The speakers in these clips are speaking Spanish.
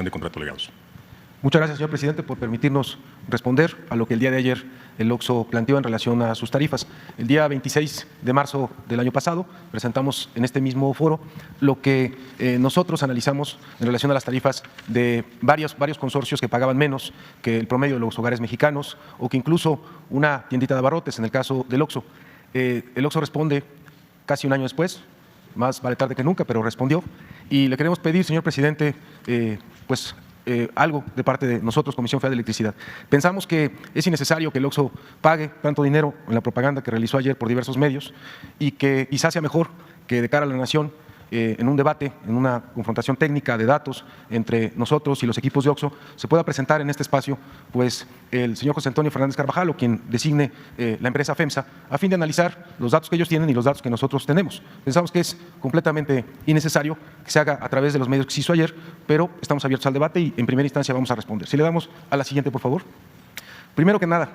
de contratos legados. Muchas gracias, señor presidente, por permitirnos responder a lo que el día de ayer el OXXO planteó en relación a sus tarifas. El día 26 de marzo del año pasado presentamos en este mismo foro lo que nosotros analizamos en relación a las tarifas de varios consorcios que pagaban menos que el promedio de los hogares mexicanos o que incluso una tiendita de abarrotes en el caso del OXXO. El OXXO responde casi un año después, más vale tarde que nunca, pero respondió. Y le queremos pedir, señor presidente, algo de parte de nosotros, Comisión Federal de Electricidad. Pensamos que es innecesario que el OXXO pague tanto dinero en la propaganda que realizó ayer por diversos medios y que quizás sea mejor que de cara a la nación, en un debate, en una confrontación técnica de datos entre nosotros y los equipos de OXXO, se pueda presentar en este espacio pues, el señor José Antonio Fernández Carvajal, o quien designe la empresa FEMSA, a fin de analizar los datos que ellos tienen y los datos que nosotros tenemos. Pensamos que es completamente innecesario que se haga a través de los medios que se hizo ayer, pero estamos abiertos al debate y en primera instancia vamos a responder. Si le damos a la siguiente, por favor. Primero que nada,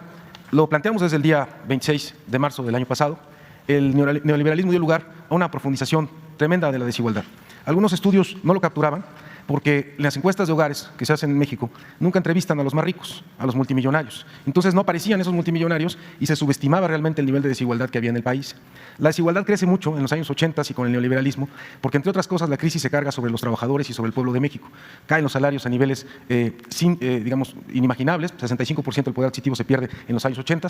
lo planteamos desde el día 26 de marzo del año pasado. El neoliberalismo dio lugar a una profundización tremenda de la desigualdad. Algunos estudios no lo capturaban porque las encuestas de hogares que se hacen en México nunca entrevistan a los más ricos, a los multimillonarios. Entonces no aparecían esos multimillonarios y se subestimaba realmente el nivel de desigualdad que había en el país. La desigualdad crece mucho en los años 80 y con el neoliberalismo porque, entre otras cosas, la crisis se carga sobre los trabajadores y sobre el pueblo de México. Caen los salarios a niveles inimaginables, 65% del poder adquisitivo se pierde en los años 80.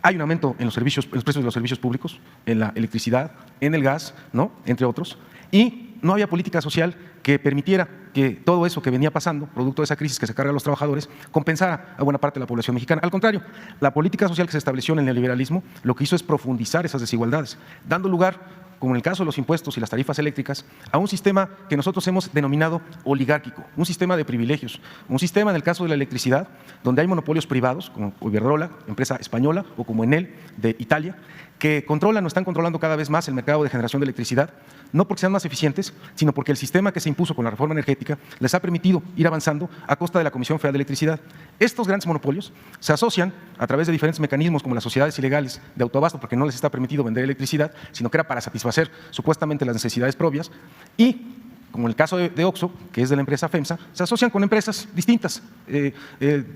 Hay un aumento en los precios de los servicios públicos, en la electricidad, en el gas, ¿no?, entre otros. Y no había política social que permitiera que todo eso que venía pasando, producto de esa crisis que se carga a los trabajadores, compensara a buena parte de la población mexicana. Al contrario, la política social que se estableció en el neoliberalismo lo que hizo es profundizar esas desigualdades, dando lugar, como en el caso de los impuestos y las tarifas eléctricas, a un sistema que nosotros hemos denominado oligárquico, un sistema de privilegios, un sistema, en el caso de la electricidad, donde hay monopolios privados, como Iberdrola, empresa española, o como Enel, de Italia, que controlan o están controlando cada vez más el mercado de generación de electricidad, no porque sean más eficientes, sino porque el sistema que se impuso con la reforma energética les ha permitido ir avanzando a costa de la Comisión Federal de Electricidad. Estos grandes monopolios se asocian a través de diferentes mecanismos como las sociedades ilegales de autoabasto, porque no les está permitido vender electricidad, sino que era para satisfacer supuestamente las necesidades propias, y como en el caso de OXXO, que es de la empresa FEMSA, se asocian con empresas distintas.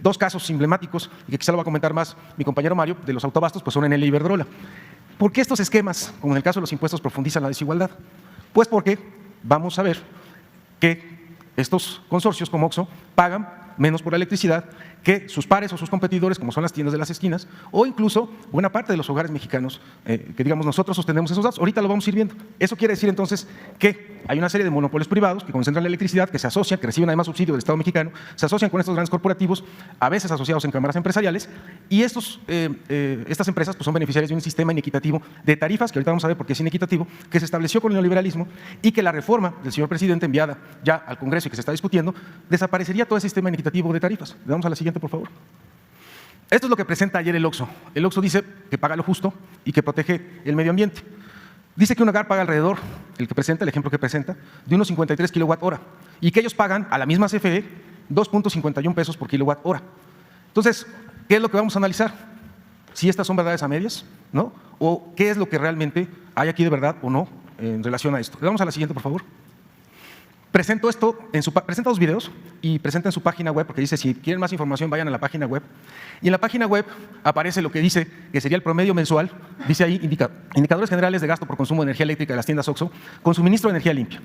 Dos casos emblemáticos, y que quizá lo va a comentar más mi compañero Mario, de los autoabastos, pues son Enel y Iberdrola. ¿Por qué estos esquemas, como en el caso de los impuestos, profundizan la desigualdad? Pues porque vamos a ver que estos consorcios como OXXO pagan menos por la electricidad que sus pares o sus competidores, como son las tiendas de las esquinas, o incluso buena parte de los hogares mexicanos, que digamos nosotros sostenemos esos datos. Ahorita lo vamos a ir viendo. Eso quiere decir entonces que hay una serie de monopolios privados que concentran la electricidad, que se asocian, que reciben además subsidio del Estado mexicano, se asocian con estos grandes corporativos, a veces asociados en cámaras empresariales, y estas empresas pues, son beneficiarias de un sistema inequitativo de tarifas, que ahorita vamos a ver por qué es inequitativo, que se estableció con el neoliberalismo y que la reforma del señor presidente enviada ya al Congreso y que se está discutiendo, desaparecería todo ese sistema inequitativo de tarifas. Le damos a la siguiente, por favor. Esto es lo que presenta ayer el OXXO. El OXXO dice que paga lo justo y que protege el medio ambiente. Dice que un hogar paga alrededor, el ejemplo que presenta, de unos 53 kilowatt-hora y que ellos pagan a la misma CFE 2.51 pesos por kilowatt-hora. Entonces, ¿qué es lo que vamos a analizar? Si estas son verdades a medias, ¿no? O qué es lo que realmente hay aquí de verdad o no en relación a esto. Le damos a la siguiente, por favor. Presenta dos videos y presenta en su página web, porque dice si quieren más información vayan a la página web. Y en la página web aparece lo que dice que sería el promedio mensual, dice ahí indicadores generales de gasto por consumo de energía eléctrica de las tiendas OXXO con suministro de energía limpia.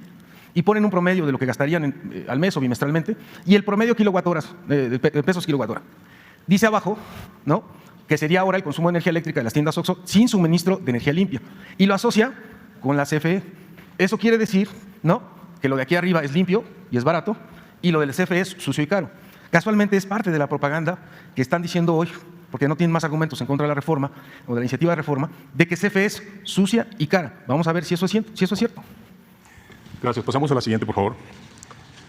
Y ponen un promedio de lo que gastarían al mes o bimestralmente y el promedio kilowatts-horas, de pesos kilowatts-hora. Dice abajo, ¿no?, que sería ahora el consumo de energía eléctrica de las tiendas OXXO sin suministro de energía limpia. Y lo asocia con la CFE. Eso quiere decir, ¿no?, que lo de aquí arriba es limpio y es barato y lo del CFE es sucio y caro. Casualmente es parte de la propaganda que están diciendo hoy, porque no tienen más argumentos en contra de la reforma o de la iniciativa de reforma, de que CFE es sucia y cara. Vamos a ver si eso es cierto. Gracias. Pasamos a la siguiente, por favor.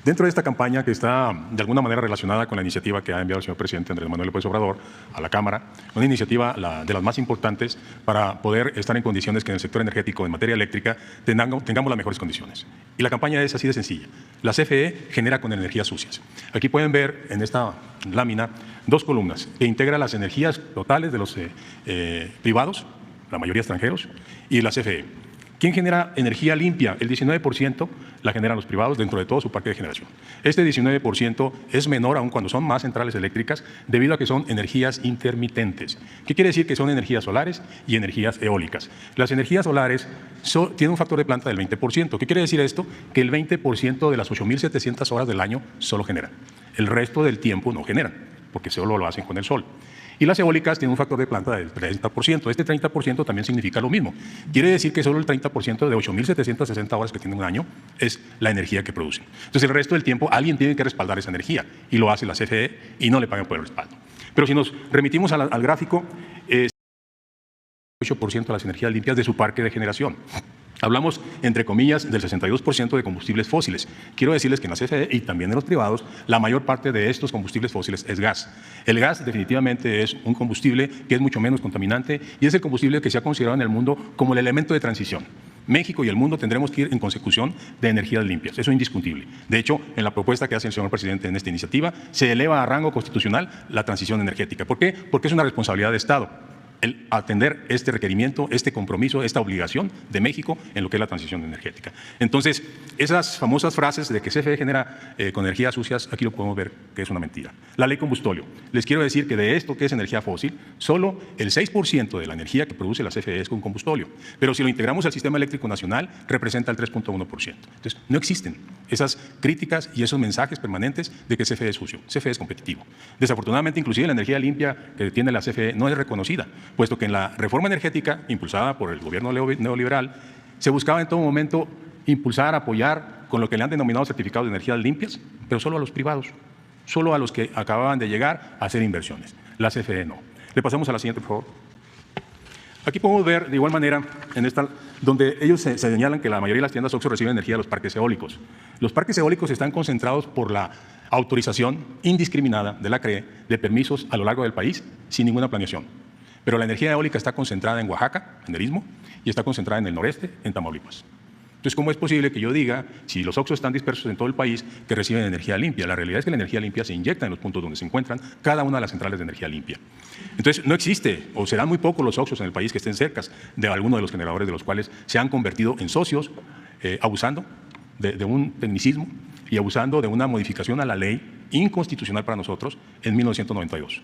Dentro de esta campaña, que está de alguna manera relacionada con la iniciativa que ha enviado el señor presidente Andrés Manuel López Obrador a la Cámara, una iniciativa de las más importantes para poder estar en condiciones que en el sector energético, en materia eléctrica, tengamos las mejores condiciones. Y la campaña es así de sencilla. La CFE genera con energías sucias. Aquí pueden ver en esta lámina dos columnas que integra las energías totales de los privados, la mayoría extranjeros, y la CFE. ¿Quién genera energía limpia? El 19% la generan los privados dentro de todo su parque de generación. Este 19% es menor aún cuando son más centrales eléctricas debido a que son energías intermitentes. ¿Qué quiere decir? Que son energías solares y energías eólicas. Las energías solares tienen un factor de planta del 20%. ¿Qué quiere decir esto? Que el 20% de las 8.700 horas del año solo generan. El resto del tiempo no generan, porque solo lo hacen con el sol. Y las eólicas tienen un factor de planta del 30%. Este 30% también significa lo mismo. Quiere decir que solo el 30% de 8.760 horas que tienen un año es la energía que producen. Entonces, el resto del tiempo alguien tiene que respaldar esa energía y lo hace la CFE y no le pagan por el respaldo. Pero si nos remitimos al gráfico, 8% de las energías limpias de su parque de generación. Hablamos, entre comillas, del 62% de combustibles fósiles. Quiero decirles que en la CFE y también en los privados, la mayor parte de estos combustibles fósiles es gas. El gas definitivamente es un combustible que es mucho menos contaminante y es el combustible que se ha considerado en el mundo como el elemento de transición. México y el mundo tendremos que ir en consecución de energías limpias. Eso es indiscutible. De hecho, en la propuesta que hace el señor presidente en esta iniciativa, se eleva a rango constitucional la transición energética. ¿Por qué? Porque es una responsabilidad de Estado el atender este requerimiento, este compromiso, esta obligación de México en lo que es la transición energética. Entonces, esas famosas frases de que CFE genera con energías sucias, aquí lo podemos ver que es una mentira. La ley combustóleo. Les quiero decir que de esto que es energía fósil, solo el 6% de la energía que produce la CFE es con combustóleo. Pero si lo integramos al sistema eléctrico nacional, representa el 3.1%. Entonces, no existen esas críticas y esos mensajes permanentes de que CFE es sucio. CFE es competitivo. Desafortunadamente, inclusive la energía limpia que tiene la CFE no es reconocida, puesto que en la reforma energética impulsada por el gobierno neoliberal se buscaba en todo momento impulsar, apoyar con lo que le han denominado certificados de energías limpias, pero solo a los privados, solo a los que acababan de llegar a hacer inversiones. La CFE no. Le pasamos a la siguiente, por favor. Aquí podemos ver de igual manera en esta, donde ellos se señalan que la mayoría de las tiendas OXXO reciben energía de los parques eólicos. Los parques eólicos están concentrados por la autorización indiscriminada de la CRE de permisos a lo largo del país sin ninguna planeación. Pero la energía eólica está concentrada en Oaxaca, en el Istmo, y está concentrada en el noreste, en Tamaulipas. Entonces, ¿cómo es posible que yo diga, si los OXXO están dispersos en todo el país, que reciben energía limpia? La realidad es que la energía limpia se inyecta en los puntos donde se encuentran cada una de las centrales de energía limpia. Entonces, no existe, o serán muy pocos los OXXOs en el país que estén cerca de alguno de los generadores de los cuales se han convertido en socios, abusando de un tecnicismo y abusando de una modificación a la ley inconstitucional para nosotros en 1992.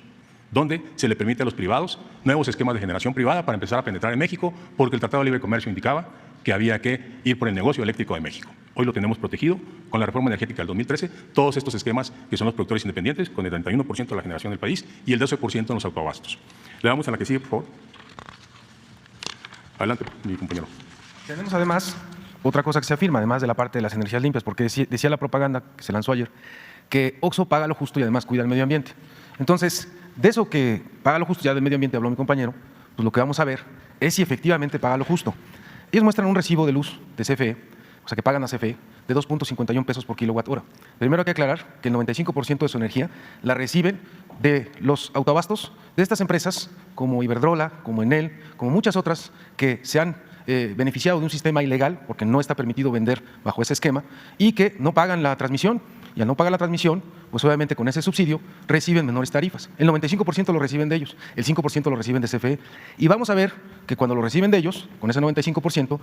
Donde se le permite a los privados nuevos esquemas de generación privada para empezar a penetrar en México, porque el Tratado de Libre Comercio indicaba que había que ir por el negocio eléctrico de México. Hoy lo tenemos protegido con la reforma energética del 2013, todos estos esquemas que son los productores independientes, con el 31% de la generación del país y el 12% en los autoabastos. Le damos a la que sigue, por favor. Adelante, mi compañero. Tenemos además otra cosa que se afirma, además de la parte de las energías limpias, porque decía la propaganda que se lanzó ayer, que OXXO paga lo justo y además cuida el medio ambiente. Entonces, de eso que paga lo justo, ya del medio ambiente habló mi compañero, pues lo que vamos a ver es si efectivamente paga lo justo. Ellos muestran un recibo de luz de CFE, o sea que pagan a CFE, de 2.51 pesos por kilowatt hora. Primero hay que aclarar que el 95% de su energía la reciben de los autoabastos de estas empresas como Iberdrola, como Enel, como muchas otras que se han beneficiado de un sistema ilegal, porque no está permitido vender bajo ese esquema, y que no pagan la transmisión. Y al no pagar la transmisión, pues obviamente con ese subsidio reciben menores tarifas. El 95% lo reciben de ellos, el 5% lo reciben de CFE. Y vamos a ver que cuando lo reciben de ellos, con ese 95%,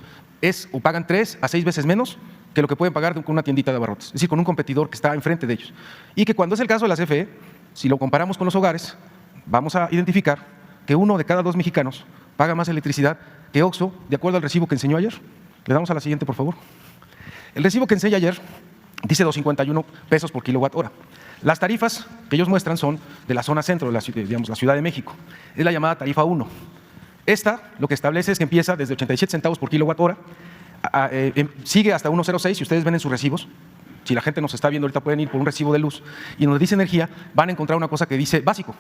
o pagan 3 a 6 veces menos que lo que pueden pagar con una tiendita de abarrotes, es decir, con un competidor que está enfrente de ellos. Y que cuando es el caso de la CFE, si lo comparamos con los hogares, vamos a identificar que 1 de cada 2 mexicanos paga más electricidad que OXXO, de acuerdo al recibo que enseñó ayer. Le damos a la siguiente, por favor. El recibo que enseña ayer dice 2.51 pesos por kilowatt hora. Las tarifas que ellos muestran son de la zona centro, de la Ciudad de México. Es la llamada tarifa 1. Esta lo que establece es que empieza desde 87 centavos por kilowatt hora, sigue hasta 1.06, si ustedes ven en sus recibos. Si la gente nos está viendo ahorita pueden ir por un recibo de luz y donde dice energía van a encontrar una cosa que dice básico,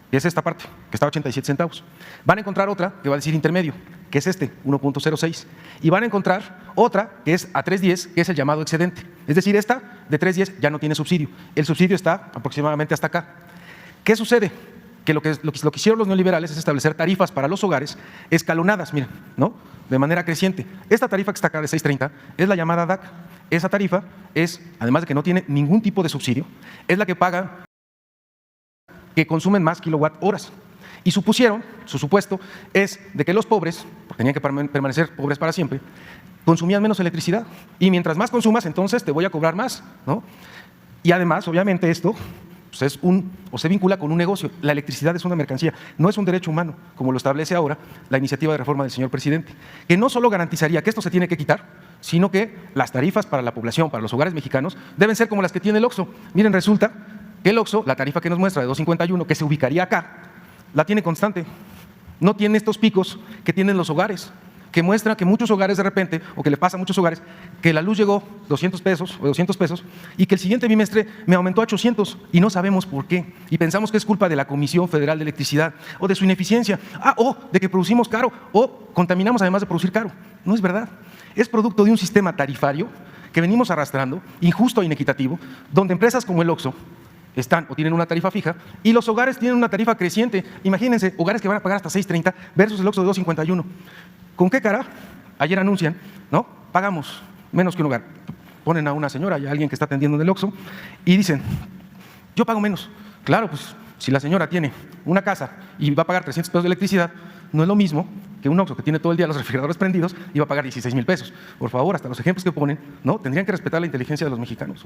que es esta parte, que está a 87 centavos. Van a encontrar otra que va a decir intermedio, que es este, 1.06. Y van a encontrar otra que es a 3.10, que es el llamado excedente. Es decir, esta de 3.10 ya no tiene subsidio. El subsidio está aproximadamente hasta acá. ¿Qué sucede? Que lo que hicieron los neoliberales es establecer tarifas para los hogares escalonadas, miren, ¿no? De manera creciente. Esta tarifa que está acá de 6.30 es la llamada DAC. Esa tarifa es, además de que no tiene ningún tipo de subsidio, es la que paga que consumen más kilowatt horas. Y su supuesto es de que los pobres, tenían que permanecer pobres para siempre, consumían menos electricidad. Y mientras más consumas, entonces te voy a cobrar más, ¿no? Y además, obviamente, esto pues se vincula con un negocio. La electricidad es una mercancía, no es un derecho humano, como lo establece ahora la iniciativa de reforma del señor presidente, que no solo garantizaría que esto se tiene que quitar, sino que las tarifas para la población, para los hogares mexicanos, deben ser como las que tiene el OXXO. Miren, resulta que el OXXO, la tarifa que nos muestra de 2.51, que se ubicaría acá, la tiene constante. No tiene estos picos que tienen los hogares, que muestra que muchos hogares de repente, o que le pasa a muchos hogares, que la luz llegó 200 pesos o 200 pesos y que el siguiente bimestre me aumentó a 800 y no sabemos por qué. Y pensamos que es culpa de la Comisión Federal de Electricidad o de su ineficiencia, o de que producimos caro o contaminamos además de producir caro. No es verdad. Es producto de un sistema tarifario que venimos arrastrando, injusto e inequitativo, donde empresas como el OXXO están o tienen una tarifa fija y los hogares tienen una tarifa creciente. Imagínense, hogares que van a pagar hasta 6.30 versus el OXXO de 2.51. ¿Con qué cara? Ayer anuncian, ¿no? Pagamos menos que un hogar. Ponen a una señora y a alguien que está atendiendo en el OXXO y dicen, yo pago menos. Claro, pues si la señora tiene una casa y va a pagar 300 pesos de electricidad, no es lo mismo que un OXXO que tiene todo el día los refrigeradores prendidos y va a pagar 16,000 pesos. Por favor, hasta los ejemplos que ponen, ¿no? Tendrían que respetar la inteligencia de los mexicanos.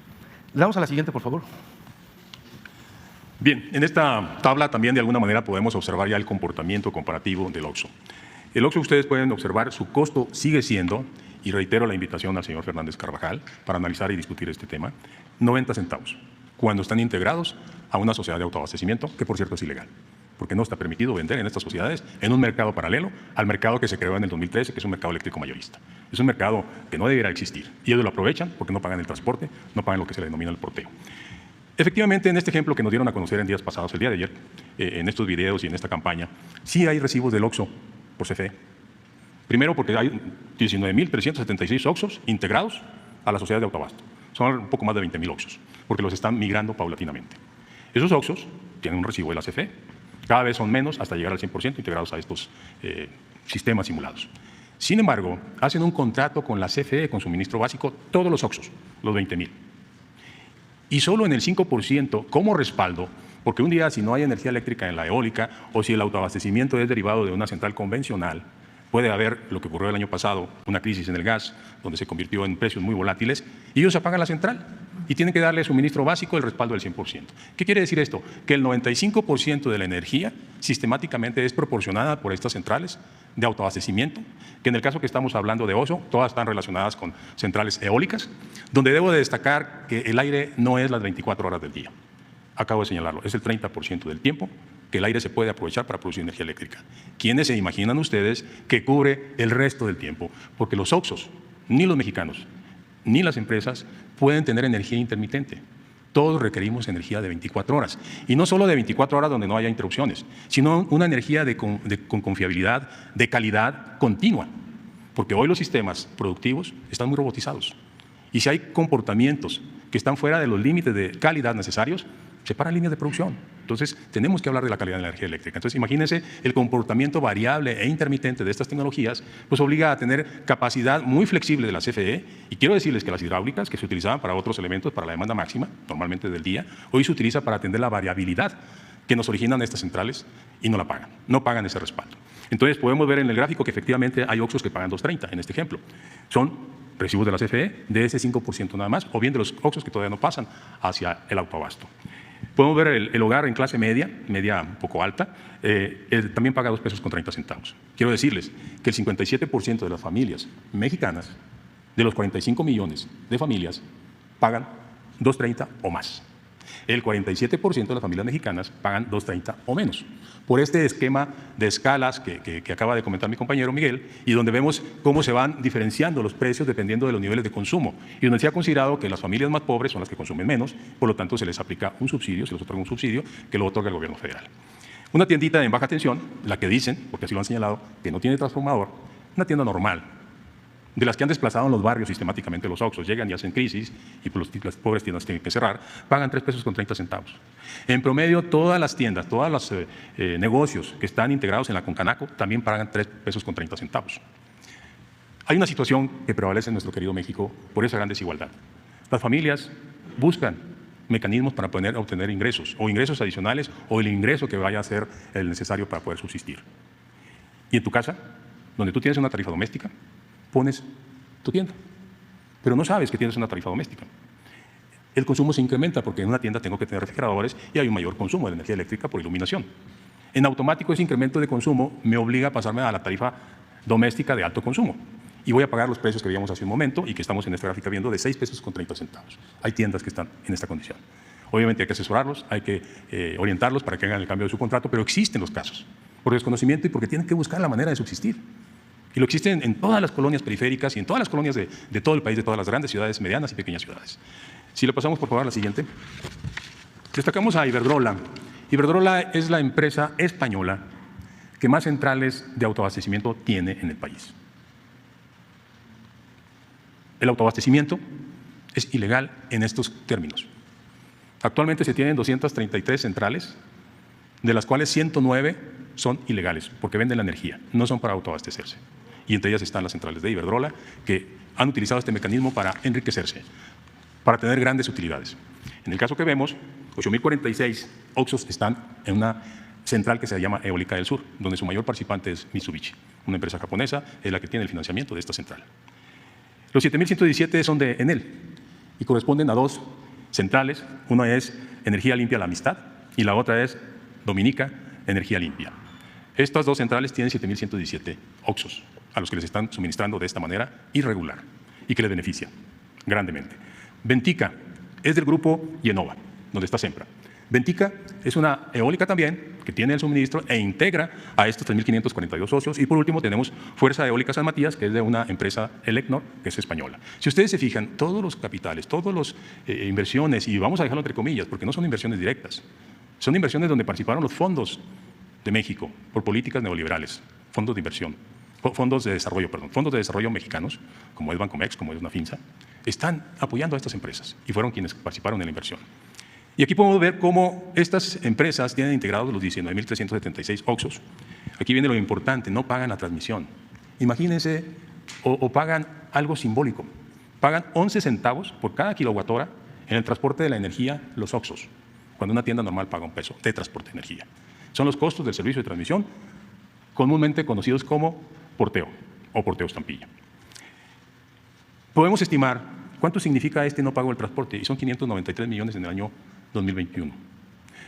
Le damos a la siguiente, por favor. Bien, en esta tabla también de alguna manera podemos observar ya el comportamiento comparativo del OXXO. El OXXO, ustedes pueden observar, su costo sigue siendo, y reitero la invitación al señor Fernández Carvajal para analizar y discutir este tema, 90 centavos, cuando están integrados a una sociedad de autoabastecimiento, que por cierto es ilegal, porque no está permitido vender en estas sociedades en un mercado paralelo al mercado que se creó en el 2013, que es un mercado eléctrico mayorista. Es un mercado que no debería existir, y ellos lo aprovechan porque no pagan el transporte, no pagan lo que se le denomina el porteo. Efectivamente, en este ejemplo que nos dieron a conocer en días pasados, el día de ayer, en estos videos y en esta campaña, sí hay recibos del OXXO por CFE. Primero porque hay 19.376 OXXOs integrados a la sociedad de autoabasto. Son un poco más de 20,000 OXXOs, porque los están migrando paulatinamente. Esos OXXOs tienen un recibo de la CFE. Cada vez son menos hasta llegar al 100% integrados a estos sistemas simulados. Sin embargo, hacen un contrato con la CFE, con suministro básico, todos los OXXOs, los 20,000. Y solo en el 5% como respaldo, porque un día si no hay energía eléctrica en la eólica o si el autoabastecimiento es derivado de una central convencional, puede haber lo que ocurrió el año pasado, una crisis en el gas, donde se convirtió en precios muy volátiles, y ellos apagan la central y tienen que darle suministro básico el respaldo del 100%. ¿Qué quiere decir esto? Que el 95% de la energía sistemáticamente es proporcionada por estas centrales de autoabastecimiento, que en el caso que estamos hablando de OXXO, todas están relacionadas con centrales eólicas, donde debo de destacar que el aire no es las 24 horas del día. Acabo de señalarlo, es el 30% del tiempo que el aire se puede aprovechar para producir energía eléctrica. ¿Quiénes se imaginan ustedes que cubre el resto del tiempo? Porque los OXXOs, ni los mexicanos, ni las empresas pueden tener energía intermitente. Todos requerimos energía de 24 horas. Y no solo de 24 horas donde no haya interrupciones, sino una energía con confiabilidad, de calidad continua. Porque hoy los sistemas productivos están muy robotizados. Y si hay comportamientos que están fuera de los límites de calidad necesarios, se paran líneas de producción. Entonces, tenemos que hablar de la calidad de la energía eléctrica. Entonces, imagínense el comportamiento variable e intermitente de estas tecnologías, pues obliga a tener capacidad muy flexible de la CFE. Y quiero decirles que las hidráulicas, que se utilizaban para otros elementos, para la demanda máxima, normalmente del día, hoy se utiliza para atender la variabilidad que nos originan estas centrales y no la pagan, no pagan ese respaldo. Entonces, podemos ver en el gráfico que efectivamente hay OXXOs que pagan 2.30 en este ejemplo. Son recibos de la CFE de ese 5% nada más, o bien de los OXXOs que todavía no pasan hacia el autoabasto. Podemos ver el hogar en clase media un poco alta, también paga 2 pesos con 30 centavos. Quiero decirles que el 57% de las familias mexicanas, de los 45 millones de familias, pagan 2.30 o más. El 47% de las familias mexicanas pagan 2.30 o menos. Por este esquema de escalas que acaba de comentar mi compañero Miguel, y donde vemos cómo se van diferenciando los precios dependiendo de los niveles de consumo, y donde se ha considerado que las familias más pobres son las que consumen menos, por lo tanto se les aplica un subsidio, se les otorga un subsidio que lo otorga el gobierno federal. Una tiendita en baja tensión, la que dicen, porque así lo han señalado, que no tiene transformador, una tienda normal, de las que han desplazado en los barrios sistemáticamente los OXXOs, llegan y hacen crisis y pues las pobres tiendas tienen que cerrar, pagan 3 pesos con 30 centavos. En promedio, todas las tiendas, todos los negocios que están integrados en la Concanaco también pagan 3 pesos con 30 centavos. Hay una situación que prevalece en nuestro querido México por esa gran desigualdad. Las familias buscan mecanismos para poder obtener ingresos, o ingresos adicionales, o el ingreso que vaya a ser el necesario para poder subsistir. Y en tu casa donde tú tienes una tarifa doméstica, pones tu tienda, pero no sabes que tienes una tarifa doméstica. El consumo se incrementa porque en una tienda tengo que tener refrigeradores y hay un mayor consumo de energía eléctrica por iluminación. En automático ese incremento de consumo me obliga a pasarme a la tarifa doméstica de alto consumo. Y voy a pagar los precios que veíamos hace un momento y que estamos en esta gráfica viendo de 6 pesos con 30 centavos. Hay tiendas que están en esta condición. Obviamente hay que asesorarlos, hay que orientarlos para que hagan el cambio de su contrato, pero existen los casos por desconocimiento y porque tienen que buscar la manera de subsistir. Y lo existen en todas las colonias periféricas y en todas las colonias de todo el país, de todas las grandes ciudades, medianas y pequeñas ciudades. Si le pasamos, por favor, a la siguiente. Destacamos a Iberdrola. Iberdrola es la empresa española que más centrales de autoabastecimiento tiene en el país. El autoabastecimiento es ilegal en estos términos. Actualmente se tienen 233 centrales, de las cuales 109 son ilegales porque venden la energía, no son para autoabastecerse. Y entre ellas están las centrales de Iberdrola, que han utilizado este mecanismo para enriquecerse, para tener grandes utilidades. En el caso que vemos, 8.046 OXXOs están en una central que se llama Eólica del Sur, donde su mayor participante es Mitsubishi, una empresa japonesa, es la que tiene el financiamiento de esta central. Los 7.117 son de Enel y corresponden a dos centrales. Una es Energía Limpia La Amistad y la otra es Dominica Energía Limpia. Estas dos centrales tienen 7.117 OXXOs, a los que les están suministrando de esta manera irregular y que les beneficia grandemente. Ventica es del grupo Yenova, donde está Sempra. Ventica es una eólica también que tiene el suministro e integra a estos 3.542 socios. Y por último tenemos Fuerza Eólica San Matías, que es de una empresa Elecnor, que es española. Si ustedes se fijan, todos los capitales, todas las inversiones, y vamos a dejarlo entre comillas, porque no son inversiones directas, son inversiones donde participaron los fondos de México por políticas neoliberales, fondos de inversión, fondos de desarrollo mexicanos, como es Bancomex, como es Nafinsa, están apoyando a estas empresas y fueron quienes participaron en la inversión. Y aquí podemos ver cómo estas empresas tienen integrados los 19.376 OXXOs. Aquí viene lo importante, no pagan la transmisión. Imagínense, o pagan algo simbólico. Pagan 11 centavos por cada kilowatthora en el transporte de la energía, los OXXOs, cuando una tienda normal paga $1 de transporte de energía. Son los costos del servicio de transmisión, comúnmente conocidos como porteo o porteo estampilla. Podemos estimar cuánto significa este no pago del transporte, y son 593 millones en el año 2021.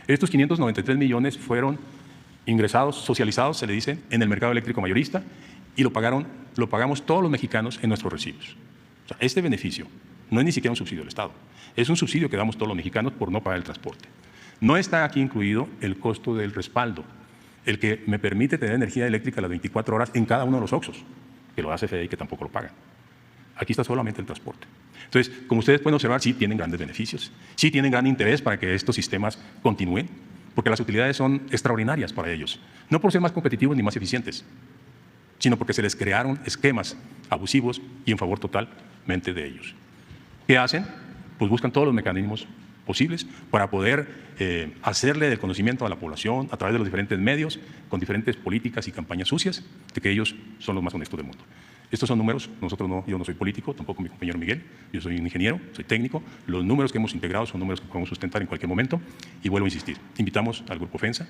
Estos 593 millones fueron ingresados, socializados, se le dice, en el mercado eléctrico mayorista, y lo pagamos todos los mexicanos en nuestros recibos. O sea, este beneficio no es ni siquiera un subsidio del Estado, es un subsidio que damos todos los mexicanos por no pagar el transporte. No está aquí incluido el costo del respaldo, el que me permite tener energía eléctrica a las 24 horas en cada uno de los OXXOs, que lo hace CFE y que tampoco lo pagan. Aquí está solamente el transporte. Entonces, como ustedes pueden observar, sí tienen grandes beneficios, sí tienen gran interés para que estos sistemas continúen, porque las utilidades son extraordinarias para ellos, no por ser más competitivos ni más eficientes, sino porque se les crearon esquemas abusivos y en favor totalmente de ellos. ¿Qué hacen? Pues buscan todos los mecanismos posibles para poder hacerle del conocimiento a la población a través de los diferentes medios, con diferentes políticas y campañas sucias, de que ellos son los más honestos del mundo. Estos son números, yo no soy político, tampoco mi compañero Miguel, yo soy un ingeniero, soy técnico, los números que hemos integrado son números que podemos sustentar en cualquier momento y vuelvo a insistir, invitamos al Grupo FENSA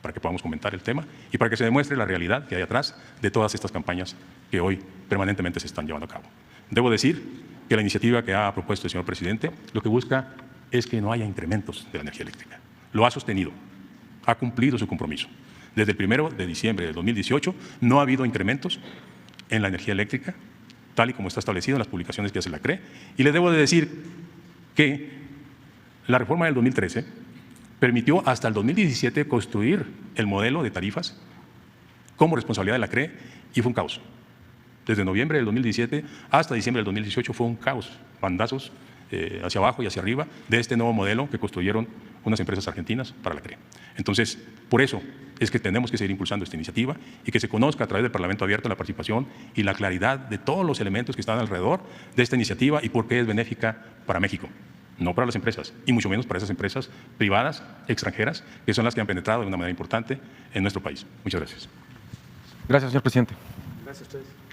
para que podamos comentar el tema y para que se demuestre la realidad que hay atrás de todas estas campañas que hoy permanentemente se están llevando a cabo. Debo decir que la iniciativa que ha propuesto el señor presidente lo que busca es que no haya incrementos de la energía eléctrica. Lo ha sostenido, ha cumplido su compromiso. Desde el 1 de diciembre de 2018 no ha habido incrementos en la energía eléctrica, tal y como está establecido en las publicaciones que hace la CRE. Y le debo de decir que la reforma del 2013 permitió hasta el 2017 construir el modelo de tarifas como responsabilidad de la CRE y fue un caos. Desde noviembre del 2017 hasta diciembre del 2018 fue un caos, bandazos hacia abajo y hacia arriba de este nuevo modelo que construyeron unas empresas argentinas para la CRE. Entonces, por eso es que tenemos que seguir impulsando esta iniciativa y que se conozca a través del Parlamento abierto la participación y la claridad de todos los elementos que están alrededor de esta iniciativa y por qué es benéfica para México, no para las empresas, y mucho menos para esas empresas privadas, extranjeras, que son las que han penetrado de una manera importante en nuestro país. Muchas gracias. Gracias, señor presidente. Gracias a ustedes.